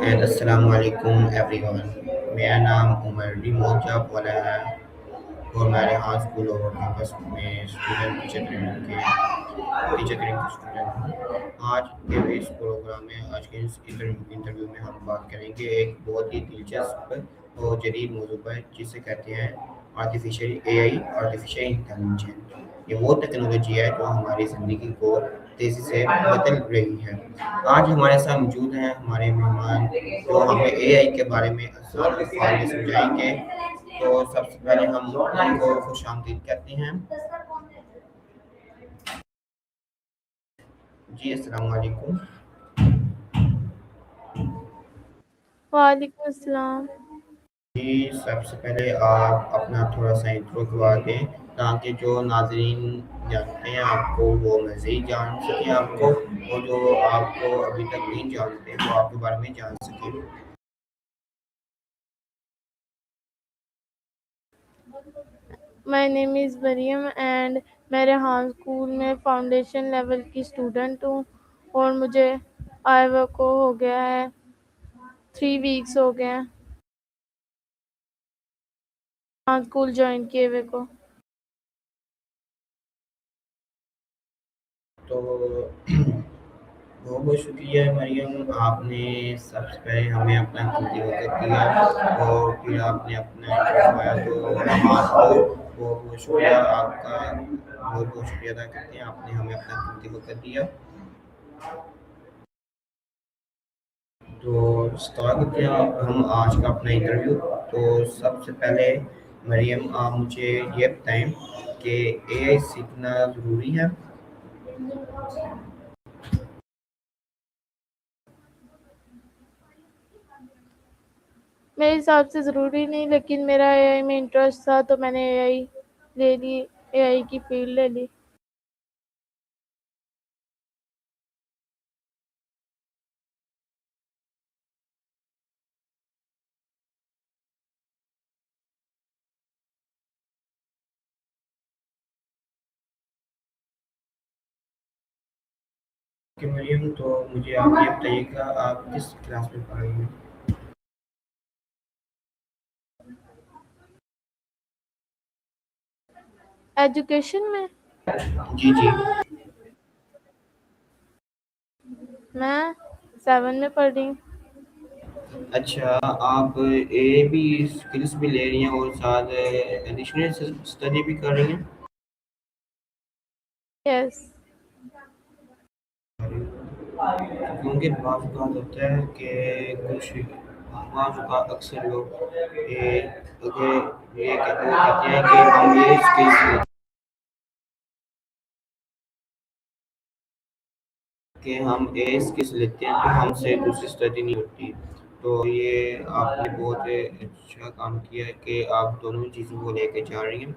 And अस्सलाम वालेकुम everyone. मेरा नाम उमर रिमोजा वाला है और मैं यहाँ स्कूल और कैंपस में स्टूडेंट टीचर ट्रेनिंग का स्टूडेंट हूँ। आज के इस प्रोग्राम में आज के इस इंटरव्यू में हम बात करेंगे एक बहुत ही दिलचस्प और जदीद मौजू पर जिसे कहते हैं आर्टिफिशियल एआई आर्टिफिशियल इंटेलिजेंस। ये वो टेक्नोलॉजी है जो हमारी ज़िंदगी को तेज़ी से बदल रही है। आज हमारे साथ मौजूद हैं हमारे मेहमान जो हमें एआई के बारे में आसान अल्फाज में समझाएंगे। तो सबसे पहले हम उनको खुशामदीद कहते हैं। जी अस्सलाम वालेकुम। वालेकुम अस्सलाम। जी सबसे पहले आप अपना थोड़ा-सा इंट्रो करवा दें ताकि जो नाज़रीन जानते हैं आपको वो मज़ीद जान सकें आपको और जो आपको अभी तक नहीं जानते वो आपके बारे में जान सकें। My name is Mariam and मैं रेहान स्कूल में फाउंडेशन लेवल की स्टूडेंट हूँ और मुझे आए हुए को हो गया है 3 वीक्स हो गए हैं हाँ स्कूल ज्वाइन किए हुए को। तो बहुत-बहुत शुक्रिया मरियम, आपने सबसे पहले हमें अपना कीमती वक़्त दिया और फिर आपने अपना करवाया तो हम आपको बहुत-बहुत शुक्रिया आपका बहुत-बहुत शुक्रिया अदा करते हैं, आपने हमें अपना कीमती वक़्त दिया। तो स्टार्ट करते हैं हम आज का अपना इंटरव्यू। तो सबसे पहले मरियम आप मुझे ये बताएँ कि एआई सीखना ज़रूरी है? मेरे हिसाब से ज़रूरी नहीं लेकिन मेरा एआई में इंटरेस्ट था तो मैंने एआई ले ली, एआई की फील्ड ले ली। कि मरियम तो मुझे आप ये बताइएगा आप किस क्लास में पढ़ रही हैं? एजुकेशन में जी, जी। मैं 7 में पढ़ रही हूँ। अच्छा, आप एबी स्किल्स भी ले रही हैं और साथ एडिशनल स्टडी भी कर रही हैं? यस। क्योंकि बाज़ औक़ात होता है कि कुछ बाज़ औक़ात अक्सर लोग ये अगर ये कहते हैं कि हम ये स्किल्स कि हम ए स्किल्स लेते हैं तो हमसे दूसरी स्टडी नहीं होती। तो ये आपने बहुत अच्छा काम किया है कि आप दोनों चीज़ों को लेके जा रही हैं,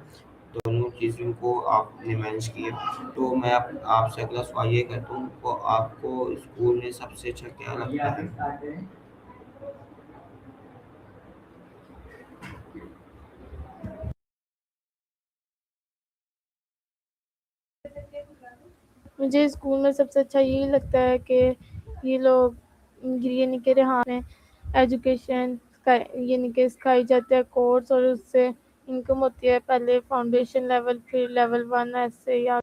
दोनों चीज़ों को आपने मैनेज किया। तो मैं आपसे अगला सवाल ये करता हूँ तो आपको स्कूल में सबसे अच्छा क्या लगता है? मुझे स्कूल में सबसे अच्छा यही लगता है कि ये लोग यानी कि यहाँ में एजुकेशन यानी कि सिखाई जाती है कोर्स और उससे इनकम होती है पहले फाउंडेशन लेवल फिर लेवल 1 ऐसे या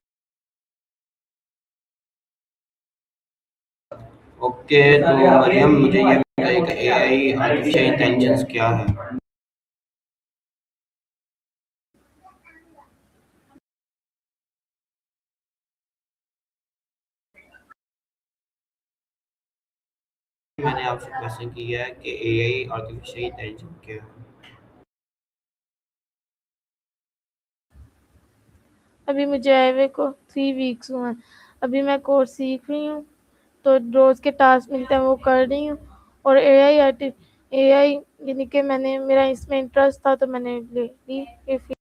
ओके, तो मरियम मुझे ये बताइए कि एआई आर्टिफिशियल इंटेलिजेंस क्या है? मैंने आपसे क्वेश्चन किया है कि एआई आर्टिफिशियल इंटेलिजेंस क्या है? अभी मुझे आए हुए को 3 वीक्स हुए हैं। अभी मैं कोर्स सीख रही हूँ तो रोज़ के टास्क मिलते हैं वो कर रही हूँ और एआई यानी कि मैंने मेरा इसमें इंटरेस्ट था तो मैंने ले ली ये फील्ड।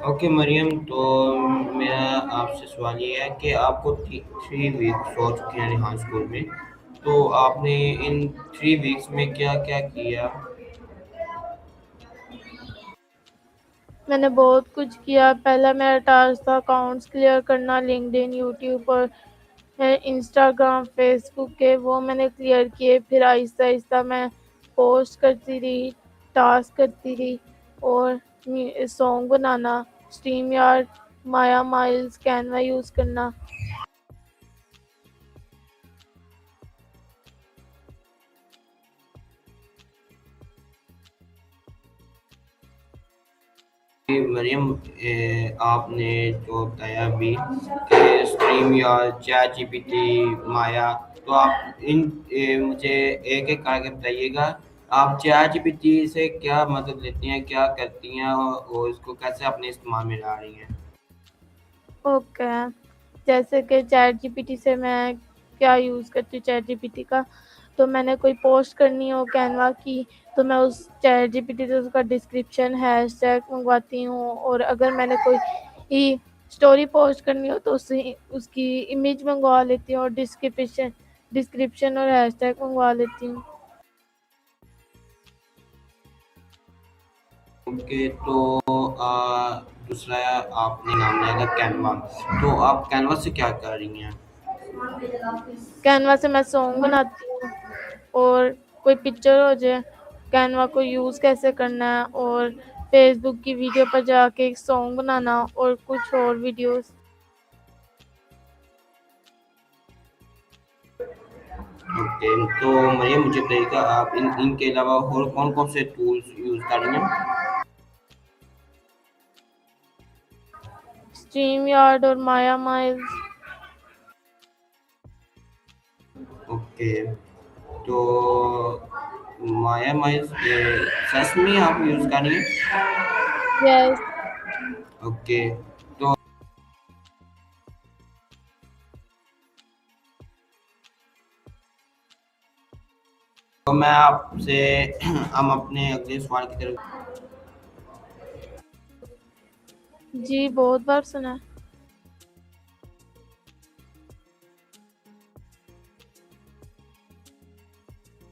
ओके मरियम, तो मेरा आपसे सवाल ये है कि आपको 3 वीक्स हो चुके हैं यहाँ स्कूल में, तो आपने इन 3 वीक्स में क्या क्या किया? मैंने बहुत कुछ किया। पहला मेरा टास्क था अकाउंट्स क्लियर करना, लिंक्डइन, यूट्यूब और इंस्टाग्राम, फेसबुक के, वो मैंने क्लियर किए। फिर आहिस्ता आहिस्ता मैं पोस्ट करती रही, टास्क करती रही और सॉन्ग बनाना, स्ट्रीम यार्ड, माया माइल्स, कैनवा यूज़ करना। जी, मरियम, आपने जो बताया अभी कि स्ट्रीम या चैट जीपीटी, माया, तो आप मुझे एक एक करके बताइएगा। आप चैट जीपीटी से क्या मदद लेती हैं, क्या करती हैं, और इसको कैसे अपने इस्तेमाल में ला रही हैं? ओके, जैसे कि चैट जीपीटी से मैं क्या यूज़ करती हूँ चैट जीपीटी का, तो मैंने कोई पोस्ट करनी हो कैनवा की, तो मैं उस चैट जीपीटी से उसका डिस्क्रिप्शन, हैशटैग मंगवाती हूँ। और अगर मैंने कोई ही स्टोरी पोस्ट करनी हो तो उससे उसकी इमेज मंगवा लेती हूँ और डिस्क्रिप्शन डिस्क्रिप्शन और हैशटैग मंगवा लेती हूँ। ओके, तो दूसरा आपने नाम लिया था कैनवा, तो आप कैनवा से क्या कर रही हैं? कैनवा से मैं सॉन्ग बनाती हूँ और कोई पिक्चर हो जाए, कैनवा को यूज़ कैसे करना है, और फेसबुक की वीडियो पर जाके एक सॉन्ग बनाना और कुछ और वीडियोस। ओके, तो मरियम, मुझे बताइएगा, आप इनके अलावा और कौन कौन से टूल्स यूज़ कर रही हैं? स्ट्रीम यार्ड और माया माइल्स। ओके, तो माया माइज सेसमी आप यूज़ कर रही हैं? यस। ओके, तो मैं आपसे हम अपने अगले सवाल की तरफ। जी बहुत बार सुना है।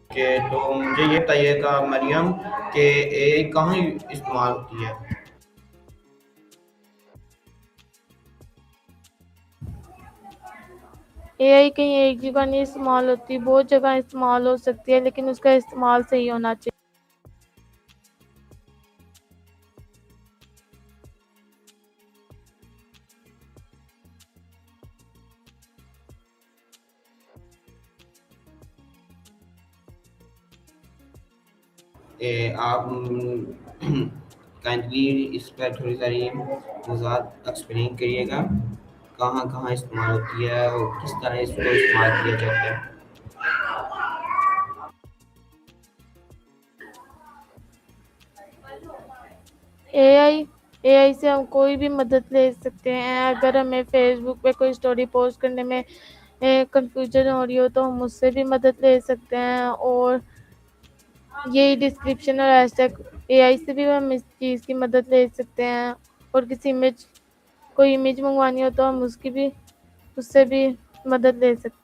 के तो मुझे ये बताइएगा मरियम कि ए कहाँ इस्तेमाल होती है? एआई कहीं एक जगह नहीं इस्तेमाल होती, बहुत जगह इस्तेमाल हो सकती है, लेकिन उसका इस्तेमाल सही होना चाहिए। आप काइंडली इस पर थोड़ी सारी वज़ाहत एक्सप्लेन करिएगा, कहाँ कहाँ इस्तेमाल होती है और किस तरह इसको इस्तेमाल किया जाता है? एआई एआई से हम कोई भी मदद ले सकते हैं। अगर हमें फेसबुक पे कोई स्टोरी पोस्ट करने में कंफ्यूजन हो रही हो तो हम उससे भी मदद ले सकते हैं। और यही डिस्क्रिप्शन और हैशटैग, एआई से भी हम इस चीज़ की मदद ले सकते हैं। और किसी इमेज कोई इमेज मंगवानी हो तो हम उसकी भी उससे भी मदद ले सकते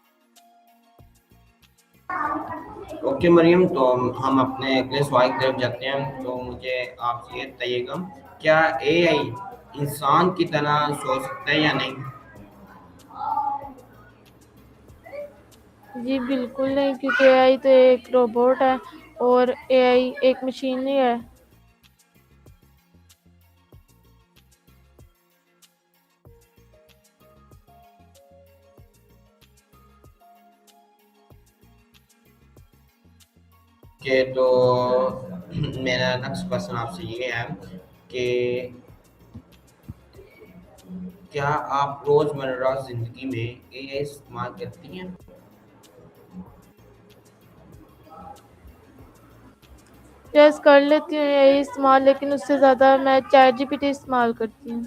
ओके मरियम, तो हम अपने अगले सवाल की तरफ जाते हैं, तो मुझे आपसे ये बताइएगा, क्या एआई इंसान की तरह सोच सकता है या नहीं? हैं। जी बिल्कुल नहीं, क्योंकि एआई तो एक रोबोट है और एआई एक मशीन ही है। के तो मेरा नेक्स्ट क्वेश्चन आपसे ये है कि क्या आप रोज़मर्रा ज़िंदगी में एआई इस्तेमाल करती हैं? यस, कर लेती हूँ एआई इस्तेमाल, लेकिन उससे ज़्यादा मैं चैट जीपीटी इस्तेमाल करती हूँ।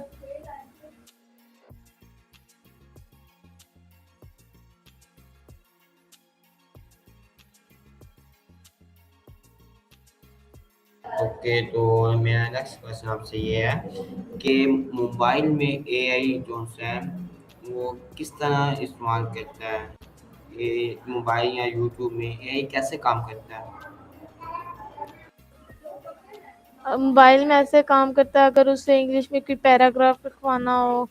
ओके, तो मेरा नेक्स्ट क्वेश्चन आपसे ये है कि मोबाइल में एआई जो है वो किस तरह इस्तेमाल करता है? ये मोबाइल या यूट्यूब में एआई कैसे काम करता है? मोबाइल में ऐसे काम करता है, अगर उसे इंग्लिश में कोई पैराग्राफ लिखवाना हो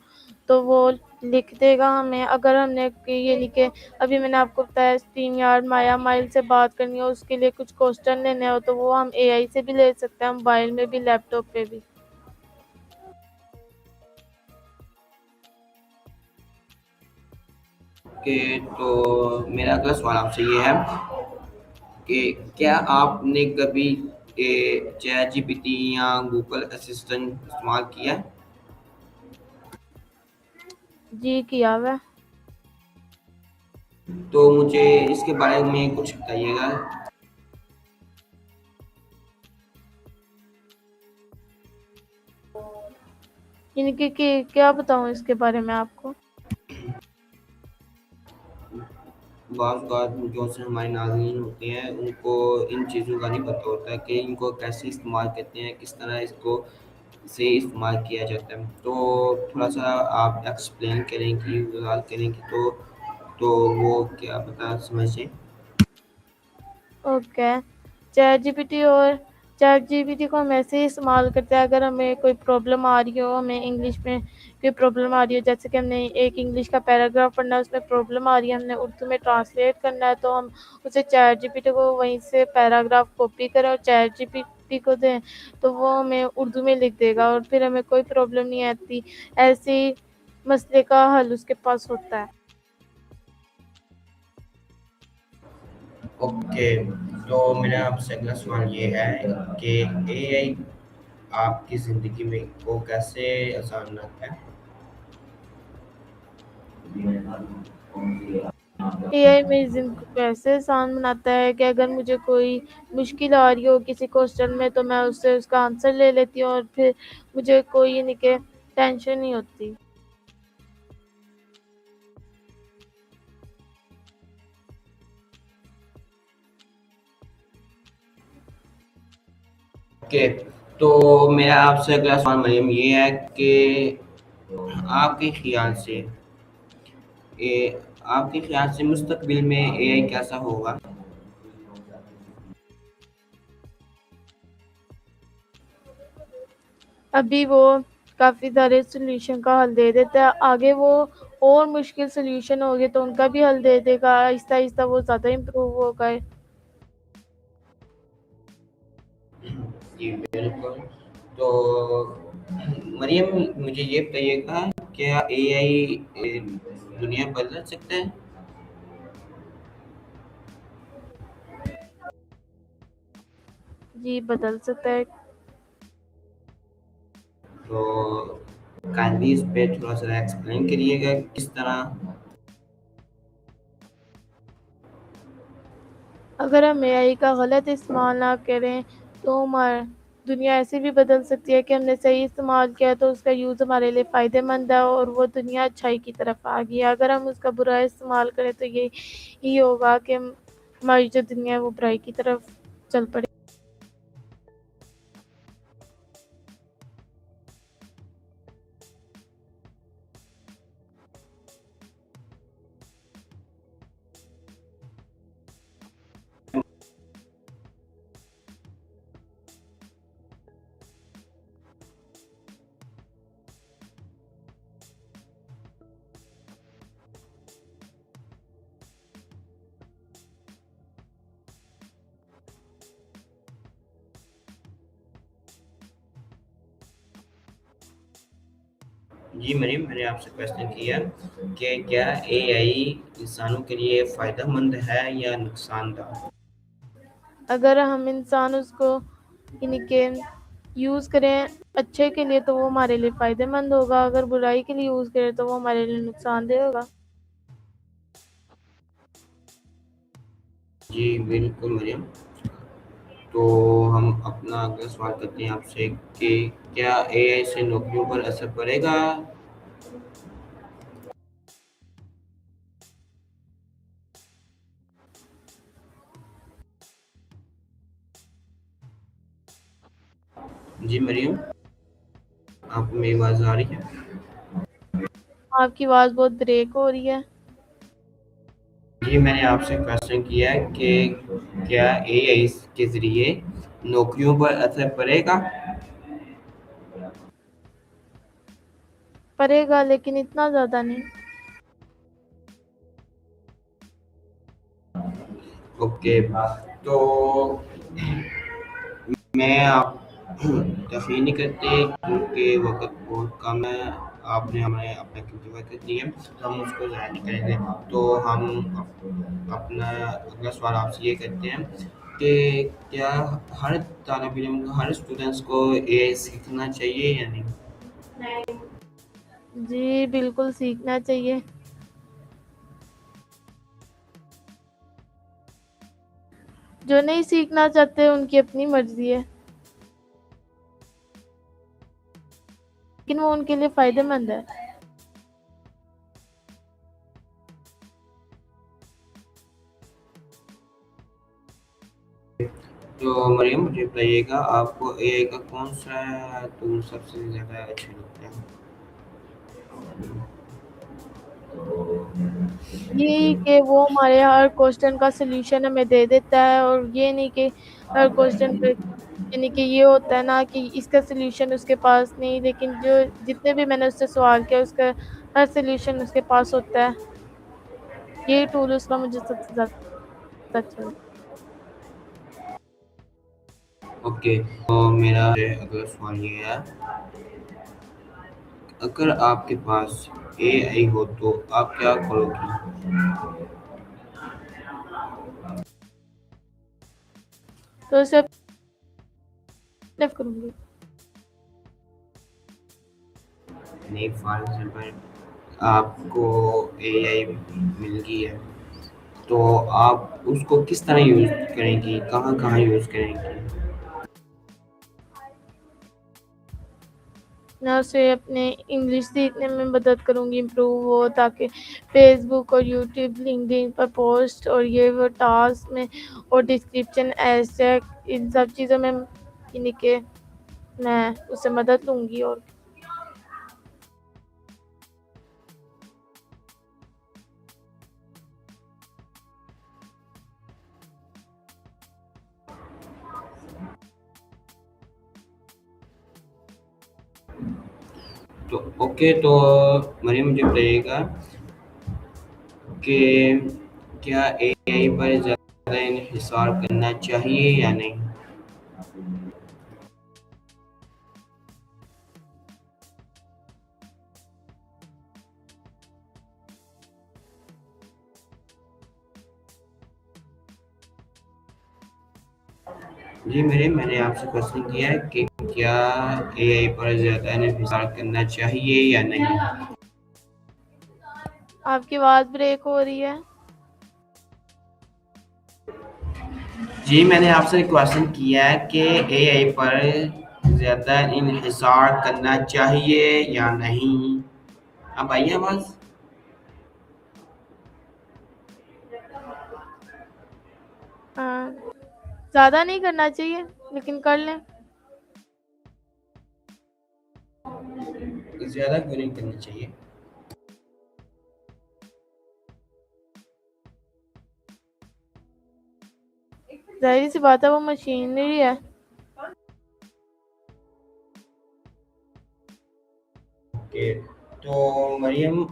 तो वो लिख देगा हमें। अगर हमने ये लिखे, अभी मैंने आपको बताया स्ट्रीम यार्ड माया माइल से बात करनी हो, उसके लिए कुछ क्वेश्चन लेने हो तो वो हम एआई से भी ले सकते हैं, मोबाइल में भी लैपटॉप पे भी। ओके, तो मेरा अगला सवाल आपसे ये है कि क्या आपने कभी चैट जीपीटी या गूगल असिस्टेंट इस्तेमाल किया है? जी किया हुआ। तो मुझे इसके बारे में कुछ बताइएगा। इनके कि क्या बताऊँ इसके बारे में आपको। बाज़ बात जो से हमारे नाज़रीन होते हैं उनको इन चीज़ों का नहीं पता होता है कि इनको कैसे इस्तेमाल करते हैं, किस तरह इसको से इस्तेमाल किया जाता है। तो थोड़ा-सा आप एक्सप्लेन करेंगी, वज़ाहत करेंगी तो वो क्या पता समझ जाएँ। ओके। चैट जीपीटी को हम ऐसे ही इस्तेमाल करते हैं, अगर हमें कोई प्रॉब्लम आ रही हो, हमें इंग्लिश में कोई प्रॉब्लम आ रही हो, जैसे कि हमने एक इंग्लिश का पैराग्राफ पढ़ना है, उसमें प्रॉब्लम आ रही है, हमने उर्दू में ट्रांसलेट करना है, तो हम उसे चैट जीपीटी को वहीं से पैराग्राफ कॉपी करें और चैट जीपीटी को दें, तो वो हमें उर्दू में लिख देगा और फिर हमें कोई प्रॉब्लम नहीं आती। ऐसे ही मसले का हल उसके पास होता है। ओके, तो मेरा आपसे अगला सवाल ये है कि एआई आपकी ज़िंदगी में को कैसे आसान बनाता है? एआई मेरी ज़िंदगी को ऐसे आसान बनाता है कि अगर मुझे कोई मुश्किल आ रही हो किसी क्वेश्चन में, तो मैं उससे उसका आंसर ले लेती हूँ और फिर मुझे कोई यानी कि टेंशन नहीं होती। ओके, तो मेरा आपसे अगला सवाल मरियम ये है कि आपके ख़्याल से ए आपके ख़्याल से मुस्तक़बिल में एआई कैसा होगा? अभी वो काफ़ी सारे सॉल्यूशन का हल दे देता है, आगे वो और मुश्किल सॉल्यूशन होंगे तो उनका भी हल दे देगा, आहिस्ता-आहिस्ता वो ज़्यादा इम्प्रूव होगा। जी, बिल्कुल। तो मरियम मुझे ये बताइएगा क्या एआई दुनिया बदल सकता है? जी, बदल सकता है। तो काइंडली इस पे थोड़ा-सा एक्सप्लेन करिएगा किस तरह? अगर हम एआई का गलत इस्तेमाल ना करें तो हमारा दुनिया ऐसे भी बदल सकती है कि हमने सही इस्तेमाल किया तो उसका यूज़ हमारे लिए फ़ायदेमंद है और वो दुनिया अच्छाई की तरफ आ गई है। अगर हम उसका बुरा इस्तेमाल करें तो यही होगा कि हमारी जो दुनिया है वो बुराई की तरफ चल पड़े। जी मरीम, मैंने आपसे क्वेश्चन किया कि क्या एआई इंसानों के लिए फ़ायदेमंद है या नुकसानदायक? अगर हम इंसान उसको यानी कि यूज़ करें अच्छे के लिए तो वो हमारे लिए फ़ायदेमंद होगा, अगर बुराई के लिए यूज़ करें तो वो हमारे लिए नुकसानदेह होगा। जी, बिल्कुल मरीम। तो हम अपना अगला सवाल करते हैं आपसे कि क्या एआई से नौकरियों पर असर पड़ेगा? जी मरियम, आपको मेरी आवाज़ आ रही है? आपकी आवाज़ बहुत ब्रेक हो रही है। जी, मैंने आपसे क्वेश्चन किया है कि क्या एआई के ज़रिए नौकरियों पर असर पड़ेगा? पड़ेगा, लेकिन इतना ज़्यादा नहीं। ओके, तो मैं आप तफ़रीह नहीं करते क्योंकि वक़्त बहुत कम है। आपने हमें अपना कीमती वक़्त दिया, तो हम उसको ज़ाया नहीं करेंगे। तो हम अपना अगला सवाल आपसे ये करते हैं कि क्या हर तालिब इल्म को, हर स्टूडेंट्स को एआई सीखना चाहिए या नहीं? जी, बिल्कुल सीखना चाहिए। जो नहीं सीखना चाहते उनकी अपनी मर्ज़ी है, लेकिन वो उनके लिए फ़ायदेमंद है। तो मरियम, मुझे बताइएगा आपको एआई का कौन-सा टूल सबसे ज़्यादा अच्छा लगता है? ये कि वो हमारे हर क्वेश्चन का सॉल्यूशन हमें दे देता है, और ये नहीं कि हर क्वेश्चन पे यानी कि ये होता है ना कि इसका सॉल्यूशन उसके पास नहीं, लेकिन जो जितने भी मैंने उससे सवाल किया उसका हर सॉल्यूशन उसके पास होता है। ये टूल उसका मुझे सबसे ज़्यादा अच्छा लगता है। ओके, तो मेरा अगला सवाल ये है, अगर आपके पास एआई हो तो आप क्या करोगी? तो उसे अपने करूँगी। नहीं, फॉर एग्ज़ाम्पल आपको एआई मिल गई है, तो आप उसको किस तरह यूज़ करेंगी? कहाँ-कहाँ यूज़ करेंगी? मैं उसे अपने इंग्लिश सीखने में मदद करूँगी, इम्प्रूव हो, ताकि फ़ेसबुक और यूट्यूब, लिंक्डइन पर पोस्ट और ये वो टास्क में और डिस्क्रिप्शन, हैशटैग, इन सब चीज़ों में यानी कि मैं उससे मदद लूँगी। और तो ओके, तो मरियम, मुझे बताइएगा कि क्या एआई पर ज़्यादा इन्हिसार करना चाहिए या नहीं? जी मेरे मैंने आपसे क्वेश्चन किया है कि क्या एआई पर ज़्यादा इन्हिसार करना चाहिए या नहीं? आपकी आवाज़ ब्रेक हो रही है। जी, मैंने आपसे क्वेश्चन किया है कि एआई पर ज़्यादा इन्हिसार करना चाहिए या नहीं? अब आई आवाज़? हाँ, ज़्यादा नहीं करना चाहिए, लेकिन कर लें। ज़्यादा क्यों नहीं करना चाहिए? ज़ाहिर-सी बात है, वो मशीनरी है। ओके, तो मरियम,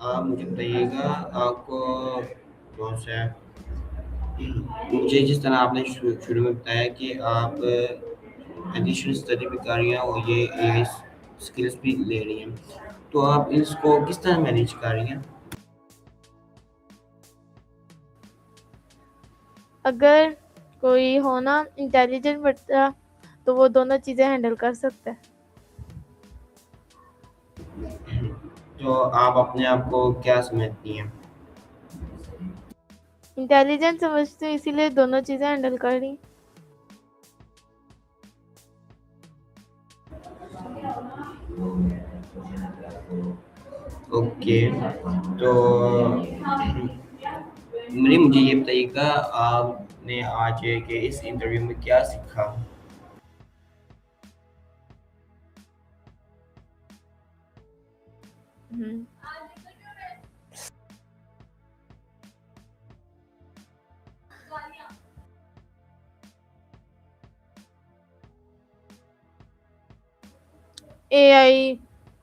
आप मुझे बताइएगा आपको कौन-सा मुझे जिस तरह आपने शुरू में बताया कि आप एडिशनल स्टडी भी कर रही हैं और ये एआई स्किल्स भी ले रही हैं, तो आप इसको किस तरह मैनेज कर रही हैं? अगर कोई हो ना इंटेलिजेंट बच्चा, तो वो दोनों चीज़ें हैंडल कर सकता है। तो आप अपने आप को क्या समझती हैं? इंटेलिजेंट समझती हूँ, इसीलिए दोनों चीज़ें हैंडल कर रही। ओके, तो मुझे ये बताइएगा आपने आज के इस इंटरव्यू में क्या सीखा? हुँ। एआई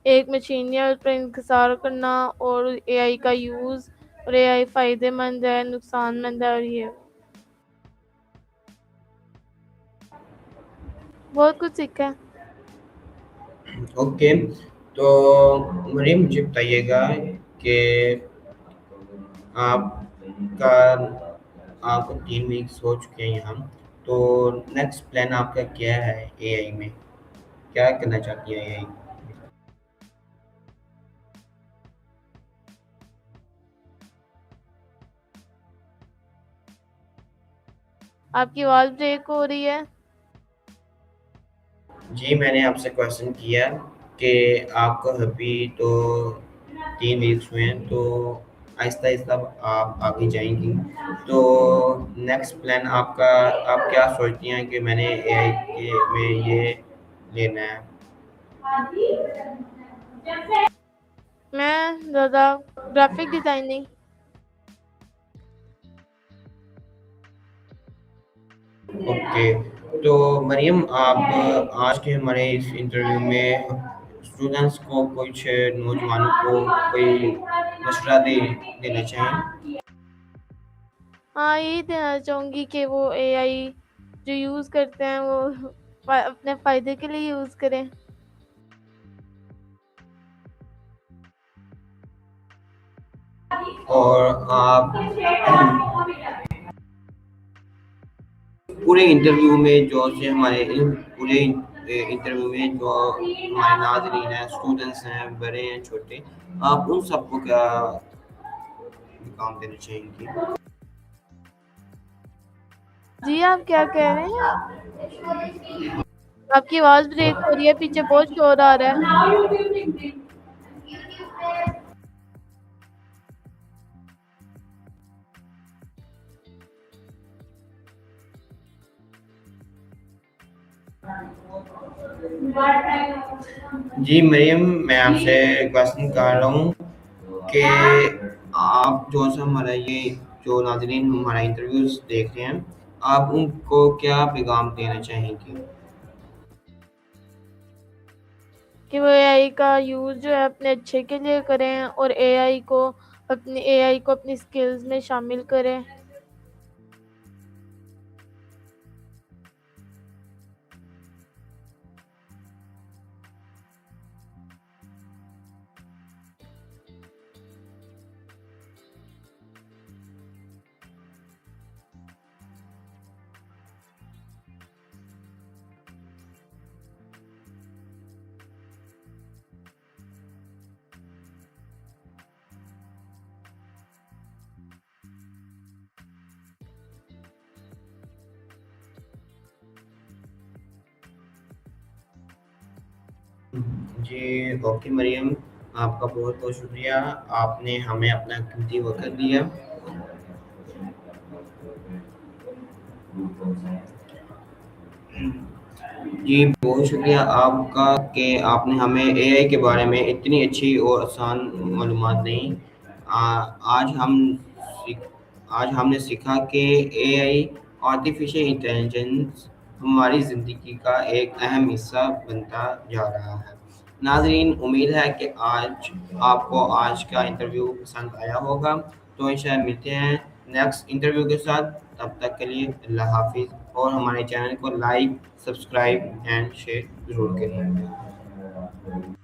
एक मशीन है, उस पर इंकसार करना और एआई का यूज़ और एआई फ़ायदेमंद है, नुकसानमंद है और ये बहुत कुछ सीखा है। ओके, तो मरीम मुझे बताइएगा कि आपका आपको 3 वीक्स हो चुके हैं यहाँ, तो नेक्स्ट प्लान आपका क्या है एआई में? क्या करना चाहती हैं एआई? आपकी आवाज़ ब्रेक हो रही है। जी, मैंने आपसे क्वेश्चन किया कि आपको अभी तो 3 वीक्स हुए हैं, तो आहिस्ता-आहिस्ता आप आगे जाएँगी। तो नेक्स्ट प्लान आपका, आप क्या सोचती हैं कि मैंने एआई के में ये लेना है? मैं ज़्यादा ग्राफ़िक डिज़ाइनिंग। ओके, तो मरियम आप आज के हमारे इस इंटरव्यू में स्टूडेंट्स को, कुछ नौजवानों को कोई मशवरा देना चाहें? हाँ, यही देना चाहूँगी कि वो एआई जो यूज़ करते हैं वो अपने फ़ायदे के लिए यूज़ करें। और आप पूरे इंटरव्यू में जो से हमारे पूरे इंटरव्यू में जो हमारे नाज़रीन हैं, स्टूडेंट्स हैं, बड़े हैं, छोटे, आप उन सबको क्या पैगाम देना चाहेंगी? जी, आप क्या कह रहे हैं? आपकी आवाज़ ब्रेक हो रही है, पीछे बहुत शोर आ रहा है। जी मरियम, मैं आपसे क्वेश्चन कर रहा हूँ कि आप जो सा हमारा ये जो नाज़रीन हमारा इंटरव्यूज़ देख रहे हैं, आप उनको क्या पैगाम देना चाहेंगी? कि वो एआई का यूज़ जो है अपने अच्छे के लिए करें और एआई को अपनी स्किल्स में शामिल करें। जी, ओके मरियम, आपका बहुत-बहुत शुक्रिया। आपने हमें अपना कीमती वक़्त दिया। जी, बहुत शुक्रिया आपका कि आपने हमें एआई के बारे में इतनी अच्छी और आसान मालूमात दी। आ, आज हम सीख आज हमने सीखा कि एआई आर्टिफ़िशियल इंटेलिजेंस हमारी ज़िंदगी का एक अहम हिस्सा बनता जा रहा है। नाज़रीन, उम्मीद है कि आज आपको आज का इंटरव्यू पसंद आया होगा। तो इंशाल्लाह मिलते हैं नेक्स्ट इंटरव्यू के साथ। तब तक के लिए अल्लाह हाफ़िज़, और हमारे चैनल को लाइक, सब्सक्राइब एंड शेयर ज़रूर करें।